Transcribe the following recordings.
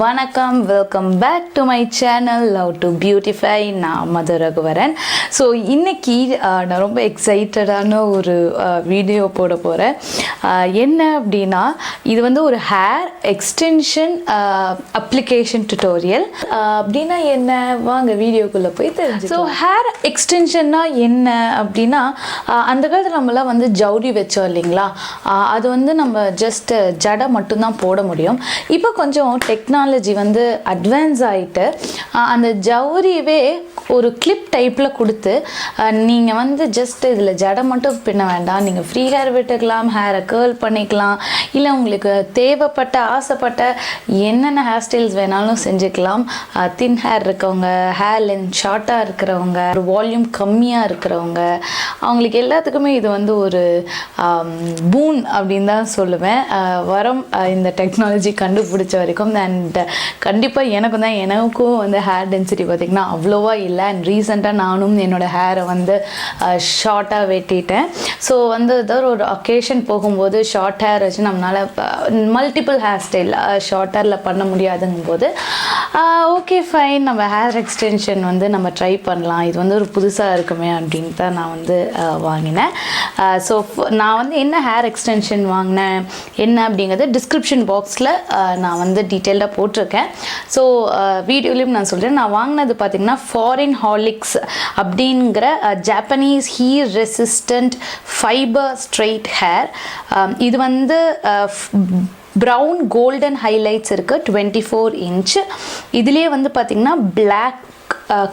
வணக்கம், welcome back to my channel love to beautify. நான் Madhu Raghuvaran. So இன்றைக்கி நான் ரொம்ப எக்ஸைட்டடான ஒரு வீடியோ போட போகிறேன். என்ன அப்படின்னா, இது வந்து ஒரு ஹேர் எக்ஸ்டென்ஷன் அப்ளிகேஷன் டுட்டோரியல். அப்படின்னா என்ன, வாங்க வீடியோக்குள்ளே போய் தெரிஞ்சு. ஸோ ஹேர் எக்ஸ்டென்ஷன்னா என்ன அப்படின்னா, அந்த காலத்தில் நம்மளாம் வந்து ஜவுரி வச்சோம் இல்லைங்களா, அது வந்து நம்ம ஜஸ்ட் ஜடை மட்டும்தான் போட முடியும். இப்போ கொஞ்சம் டெக்னாலஜி வந்து அட்வான்ஸ் ஆகிட்டு அந்த ஜவுரியவே ஒரு கிளிப் டைப்பில் கொடுத்து நீங்கள் வந்து ஜஸ்ட் இதில் ஜடை மட்டும் பின்ன வேண்டாம், நீங்கள் ஃப்ரீ ஹேர் விட்டுக்கலாம், ஹேரை கேர்ள் பண்ணிக்கலாம், இல்லை உங்களுக்கு தேவைப்பட்ட ஆசைப்பட்ட என்னென்ன ஹேர் ஸ்டைல்ஸ் வேணாலும் செஞ்சுக்கலாம். தின் ஹேர் இருக்கவங்க, ஹேர் லென்த் ஷார்ட்டாக இருக்கிறவங்க, ஒரு வால்யூம் கம்மியாக இருக்கிறவங்க, அவங்களுக்கு எல்லாத்துக்குமே இது வந்து ஒரு பூன் அப்படின்னு தான் சொல்லுவேன். வரம் இந்த டெக்னாலஜி கண்டுபிடிச்ச வரைக்கும். அண்ட் கண்டிப்பாக எனக்கும் வந்து ஹேர் டென்சிட்டி பார்த்திங்கன்னா அவ்வளோவா இல்லை. அண்ட் ரீசெண்டாக நானும் என்னோடய ஹேரை வந்து ஷார்ட்டாக வெட்டிட்டேன். ஸோ வந்து ஏதாவது ஒரு அக்கேஷன் போகும்போது ஷார்ட் ஹேர் வச்சு நம்மளால் மல்டிபிள் ஹேர் ஸ்டைல் ஷார்ட் ஹேரில் பண்ண முடியாதுங்கும் போது ஓகே ஃபைன், நம்ம ஹேர் எக்ஸ்டென்ஷன் வந்து நம்ம ட்ரை பண்ணலாம், இது வந்து ஒரு புதுசாக இருக்குமே அப்படின்ட்டு தான் நான் வந்து வாங்கினேன். ஸோ நான் வந்து என்ன ஹேர் எக்ஸ்டென்ஷன் வாங்கினேன் என்ன அப்படிங்கிறது டிஸ்கிரிப்ஷன் பாக்ஸில் நான் வந்து டீட்டெயில்டாக போட்டிருக்கேன். ஸோ வீடியோலையும் நான் சொல்கிறேன். நான் வாங்கினது பார்த்திங்கன்னா ஃபாரின் ஹாலிக்ஸ் அப்படிங்கிற Japanese heat resistant fibre straight hair. இது வந்து ப்ரௌன் கோல்டன் ஹைலைட்ஸ் இருக்குது, 24 இன்ச். இதுலேயே வந்து பார்த்திங்கன்னா பிளாக்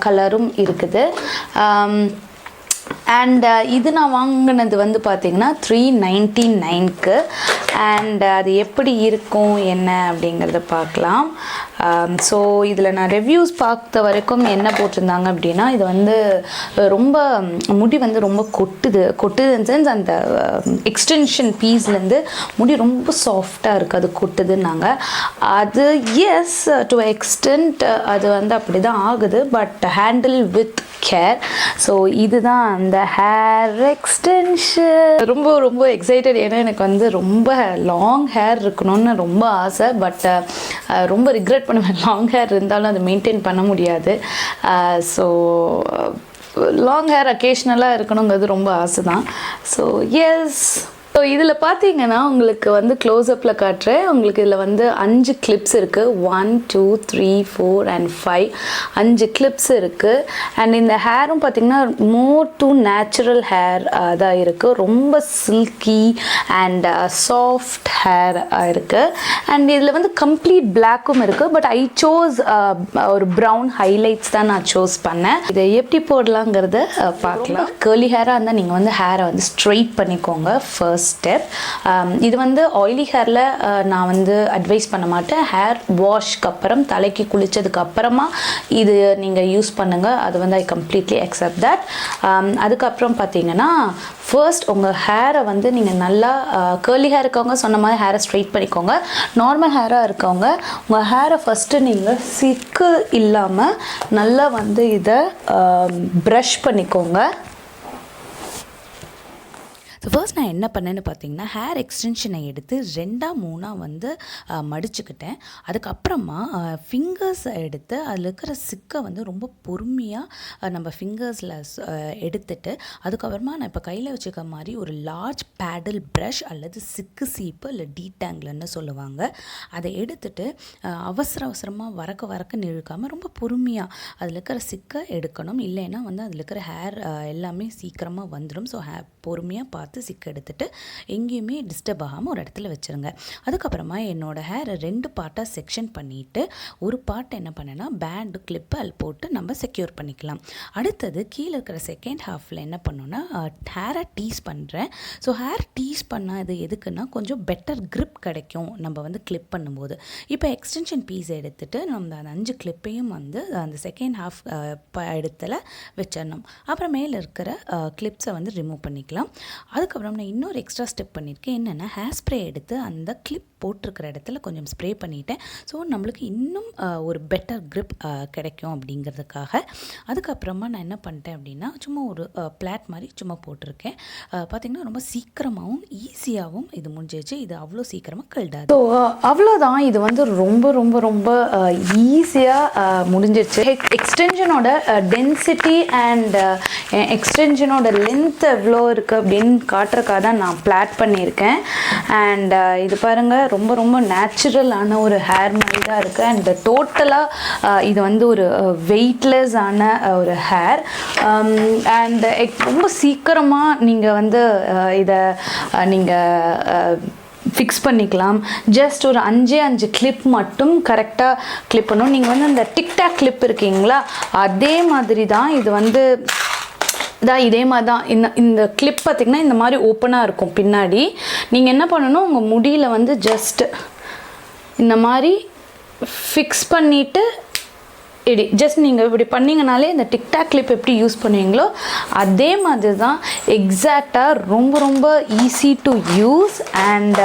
கலரும் இருக்குது. அண்ட் இது நான் வாங்கினது வந்து பார்த்திங்கன்னா 399க்கு. அண்ட் அது எப்படி இருக்கும் என்ன அப்படிங்கிறத பார்க்கலாம். ஸோ இதில் நான் ரிவ்யூஸ் பார்த்த வரைக்கும் என்ன போட்டிருந்தாங்க அப்படின்னா, இது வந்து ரொம்ப முடி வந்து ரொம்ப கொட்டுது இன் சென்ஸ் அந்த எக்ஸ்டென்ஷன் பீஸ்லேருந்து முடி ரொம்ப சாஃப்டாக இருக்குது, அது கொட்டுதுன்னாங்க. அது எஸ் டு எக்ஸ்டென்ட் அது வந்து அப்படி தான் ஆகுது, but handle with care. So இதுதான் அந்த ஹேர் எக்ஸ்டென்ஷன். ரொம்ப எக்ஸைட்டட். ஏன்னா எனக்கு வந்து ரொம்ப லாங் ஹேர் இருக்கணும்னு ரொம்ப ஆசை. பட் ரொம்ப ரிக்ரெட் பண்ணுவேன், லாங் ஹேர் இருந்தாலும் அதை மெயின்டைன் பண்ண முடியாது. ஸோ லாங் ஹேர் அக்கேஷ்னலாக இருக்கணுங்கிறது ரொம்ப ஆசை தான். So S. ஸோ இதில் பார்த்தீங்கன்னா உங்களுக்கு வந்து க்ளோஸ்அப்பில் காட்டுறேன். உங்களுக்கு இதில் வந்து 5 கிளிப்ஸ் இருக்குது. 1 2 3 4 and 5 5 கிளிப்ஸ் இருக்குது. அண்ட் இந்த ஹேரும் பார்த்திங்கன்னா மோர் டு நேச்சுரல் ஹேர் தான் இருக்குது. ரொம்ப சில்கி அண்ட் சாஃப்ட் ஹேர் இருக்குது. அண்ட் இதில் வந்து கம்ப்ளீட் பிளாக்கும் இருக்குது. பட் ஐ சோஸ் ஒரு ப்ரௌன் ஹைலைட்ஸ் தான் நான் சோஸ் பண்ணேன். இதை எப்படி போடலாங்கிறத பார்க்கலாம். கேர்லி ஹேராக இருந்தால் நீங்கள் வந்து ஹேரை வந்து ஸ்ட்ரெயிட் பண்ணிக்கோங்க ஃபர்ஸ்ட் ஸ்டெப். இது வந்து ஆயிலி ஹேரில் நான் வந்து அட்வைஸ் பண்ண மாட்டேன். ஹேர் வாஷ்க்கு அப்புறம், தலைக்கு குளித்ததுக்கு அப்புறமா இது நீங்கள் யூஸ் பண்ணுங்கள். அது வந்து ஐ கம்ப்ளீட்லி அக்செப்ட் தட். அதுக்கப்புறம் பார்த்தீங்கன்னா ஃபர்ஸ்ட் உங்கள் ஹேரை வந்து நீங்கள் நல்லா கேர்லி ஹேர் இருக்கவங்க சொன்ன மாதிரி ஹேரை ஸ்ட்ரெயிட் பண்ணிக்கோங்க. நார்மல் ஹேராக இருக்கவங்க உங்கள் ஹேரை ஃபஸ்ட்டு நீங்கள் சிக்கு இல்லாமல் நல்லா வந்து இதை ப்ரஷ் பண்ணிக்கோங்க. ஸோ ஃபர்ஸ்ட் நான் என்ன பண்ணேன்னு பார்த்தீங்கன்னா, ஹேர் எக்ஸ்டென்ஷனை எடுத்து 2-3 வந்து மடிச்சுக்கிட்டேன். அதுக்கப்புறமா ஃபிங்கர்ஸை எடுத்து அதில் இருக்கிற சிக்கை வந்து ரொம்ப பொறுமையாக நம்ம ஃபிங்கர்ஸில் எடுத்துட்டு, அதுக்கப்புறமா நான் இப்போ கையில் வச்சுக்க மாதிரி ஒரு லார்ஜ் பேடல் ப்ரஷ் அல்லது சிக்கு சீப்பு இல்லை டீடாங்கிள்னு சொல்லுவாங்க, அதை எடுத்துட்டு அவசரமாக வரக்க இழுக்காமல் ரொம்ப பொறுமையாக அதில் இருக்கிற சிக்கை எடுக்கணும். இல்லைன்னா வந்து அதில் இருக்கிற ஹேர் எல்லாமே சீக்கிரமாக வந்துடும். ஸோ பொறுமையாக பார்த்து சிக்கு எடுத்துகிட்டு எங்கேயுமே டிஸ்டர்ப் ஆகாமல் ஒரு இடத்துல வச்சுருங்க. அதுக்கப்புறமா என்னோடய ஹேரை 2 பார்ட்டாக செக்ஷன் பண்ணிவிட்டு ஒரு பார்ட் என்ன பண்ணேன்னா பேண்டு கிளிப்பு அதில் போட்டு நம்ம செக்யூர் பண்ணிக்கலாம். அடுத்தது கீழே இருக்கிற செகண்ட் ஹாஃபில் என்ன பண்ணோன்னா ஹேரை டீஸ் பண்ணுறேன். ஸோ ஹேர் டீஸ் பண்ணால் எதுக்குன்னா கொஞ்சம் பெட்டர் க்ரிப் கிடைக்கும் நம்ம வந்து கிளிப் பண்ணும்போது. இப்போ எக்ஸ்டென்ஷன் பீஸ் எடுத்துகிட்டு நம்ம அந்த 5 கிளிப்பையும் வந்து அந்த செகண்ட் ஹாஃப் இடத்துல வச்சிடணும். அப்புறம் மேலே இருக்கிற கிளிப்ஸை வந்து ரிமூவ் பண்ணிக்கலாம். அதுக்கப்புறம் நான் இன்னொரு எக்ஸ்ட்ரா ஸ்டெப் பண்ணியிருக்கேன். என்னென்னா ஹேர் ஸ்ப்ரே எடுத்து அந்த கிளிப் போட்டிருக்கிற இடத்துல கொஞ்சம் ஸ்ப்ரே பண்ணிட்டேன். ஸோ நம்மளுக்கு இன்னும் ஒரு பெட்டர் grip கிடைக்கும் அப்படிங்கிறதுக்காக. அதுக்கப்புறமா நான் என்ன பண்ணிட்டேன் அப்படின்னா சும்மா ஒரு பிளாட் மாதிரி சும்மா போட்டிருக்கேன். பார்த்திங்கன்னா ரொம்ப சீக்கிரமாகவும் ஈஸியாகவும் இது முடிஞ்சிச்சு. இது அவ்வளோ சீக்கிரமாக கல்டாது. ஸோ அவ்வளோதான். இது வந்து ரொம்ப ரொம்ப ரொம்ப ஈஸியாக முடிஞ்சிடுச்சு. எக்ஸ்டென்ஷனோட டென்சிட்டி அண்ட் எக்ஸ்டென்ஷனோட லென்த் எவ்வளோ இருக்குது அப்படின்னு காட்டுறக்காக தான் நான் பிளாட் பண்ணியிருக்கேன். அண்ட் இது பாருங்கள், ரொம்ப ரொம்ப நேச்சுரலான ஒரு ஹேர் மாதிரி தான் இருக்குது. அண்ட் டோட்டலாக இது வந்து ஒரு வெயிட்லெஸ் ஆன ஒரு ஹேர். அண்ட் ரொம்ப சீக்கிரமாக நீங்கள் வந்து இதை நீங்கள் ஃபிக்ஸ் பண்ணிக்கலாம். ஜஸ்ட் ஒரு 5 கிளிப் மட்டும் கரெக்டாக கிளிப் பண்ணணும். நீங்கள் வந்து அந்த டிக்டாக் கிளிப் இருக்கீங்களா, அதே மாதிரி தான் இது வந்து இதே மாதிரி தான். இந்த கிளிப் பார்த்திங்கன்னா இந்த மாதிரி ஓப்பனாக இருக்கும் பின்னாடி. நீங்கள் என்ன பண்ணணும், உங்கள் முடியில் வந்து ஜஸ்ட் இந்த மாதிரி ஃபிக்ஸ் பண்ணிவிட்டு ஜஸ்ட் நீங்கள் இப்படி பண்ணிங்கனாலே இந்த டிக்டாக் கிளிப் எப்படி யூஸ் பண்ணுவீங்களோ அதே மாதிரி தான் எக்ஸாக்டாக ரொம்ப ரொம்ப ஈஸி டு யூஸ். அண்ட்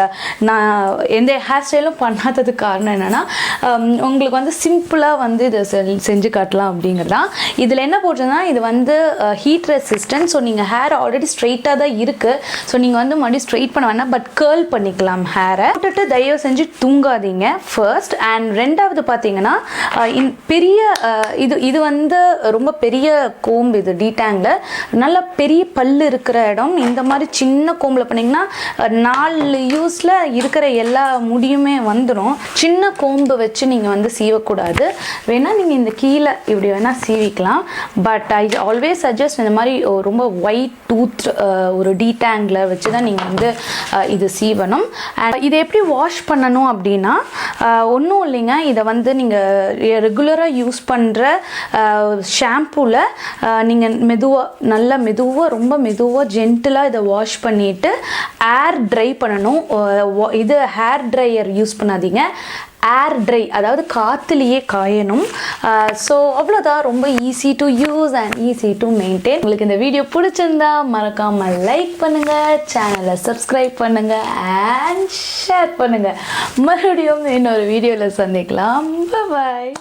நான் எந்த ஹேர் ஸ்டைலும் பண்ணாததுக்கு காரணம் என்னென்னா உங்களுக்கு வந்து சிம்பிளாக வந்து இதை செஞ்சு காட்டலாம் அப்படிங்கிறதான். இதில் என்ன போட்டுன்னா இது வந்து ஹீட் ரெசிஸ்டன்ட். ஸோ நீங்கள் ஹேர் ஆல்ரெடி ஸ்ட்ரெயிட்டாக தான் இருக்குது. ஸோ நீங்கள் வந்து மறுபடியும் ஸ்ட்ரெயிட் பண்ண வேணாம், பட் கேர்ள் பண்ணிக்கலாம் ஹேரை. போட்டுட்டு தயவு செஞ்சு தூங்காதீங்க ஃபர்ஸ்ட். அண்ட் ரெண்டாவது பார்த்தீங்கன்னா பெரிய இது வந்து ரொம்ப பெரிய கோம்பு. இது டீடாங்கில் நல்ல பெரிய பல் இருக்கிற இடம். இந்த மாதிரி சின்ன கோம்பில் பண்ணிங்கன்னா 4 யூஸில் இருக்கிற எல்லா முடியுமே வந்துடும். சின்ன கோம்பு வச்சு நீங்கள் வந்து சீவக்கூடாது. வேணால் நீங்கள் இந்த கீழே இப்படி வேணால் சீவிக்கலாம். பட் ஐ ஆல்வேஸ் சஜஸ்ட் இந்த மாதிரி ரொம்ப ஒயிட் டூத் ஒரு டீடாங்கில் வச்சு தான் நீங்கள் வந்து இது சீவணும். அண்ட் இதை எப்படி வாஷ் பண்ணணும் அப்படின்னா ஒன்றும் இல்லைங்க. இதை வந்து நீங்கள் ரெகுலராக யூஸ் பண்ணுற ஷாம்பூவில் நீங்கள் நல்லா மெதுவாக ரொம்ப மெதுவாக ஜென்டிலாக இதை வாஷ் பண்ணிவிட்டு ஏர் ட்ரை பண்ணணும். இது ஹேர் ட்ரையர் யூஸ் பண்ணாதீங்க, ஏர் ட்ரை, அதாவது காற்றுலேயே காயணும். ஸோ அவ்வளோதான். ரொம்ப easy to use and easy to maintain. உங்களுக்கு இந்த வீடியோ பிடிச்சிருந்தா மறக்காமல் லைக் பண்ணுங்கள், சேனலை சப்ஸ்கிரைப் பண்ணுங்கள் அண்ட் ஷேர் பண்ணுங்கள். மறுபடியும் இன்னொரு வீடியோவில் சந்திக்கலாம். பாய்.